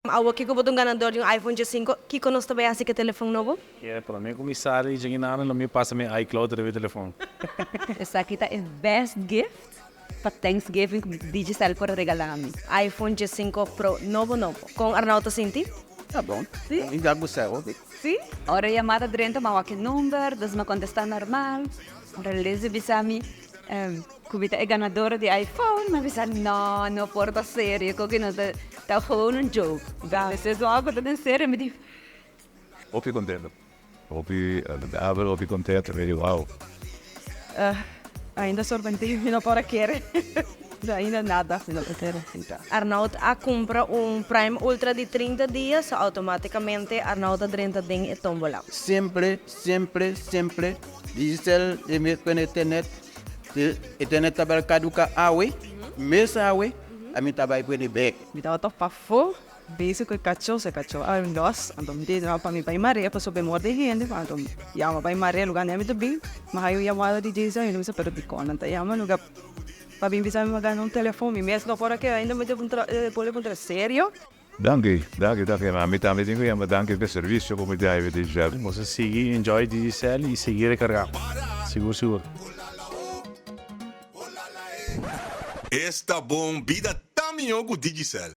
Awa que botou um ganador de um iPhone 15, que conosco também assim que telefone novo? Para mim, comissário, já que não me passa meu iCloud no telefone. Essa aqui tá é best gift para Thanksgiving que Digicel pode regalar a mim. iPhone 15 Pro Nobo, com Arnauta Sinti? Tá bom. Sim. Ainda você, ok? Sim. Ora chamada dentro, mas aqui número, das me contestar normal. Ora Elizabeth a mim, kubita é ganadora de iPhone, mas bisa não porta sério, que não tá gewoon um joke. Vocês logo tá sério, me diz. Hopi contento. Hopi contento, very wow. Ainda sorvente, não para querer. Ainda nada, não quero. Arnaud a compra um Prime Ultra de 30 dias, automaticamente Arnaud adrenta ding e tombola. Sempre. Digicel, com a internet tá caduca awe, mesa awe, a mim tá vai por back. Me dá outro pafo, beijo que cachorro, ah, nós, então me diz, para mim vai maré, para subir morte gente, então, chama vai maré, lugar nem me também, mas aí eu chamada de dizer, eu não sei para picar, não tá chama lugar, para mim bisa me ganhar um telefone, mesmo não fora que ainda me devo pôr sério. Danke, ma mi tá me dico, ma danke per servizio come dai vedi già. Você seguir, enjoy Digicel e seguir recarregar. Seguro. Esta bombida tá melhor com o Digicel.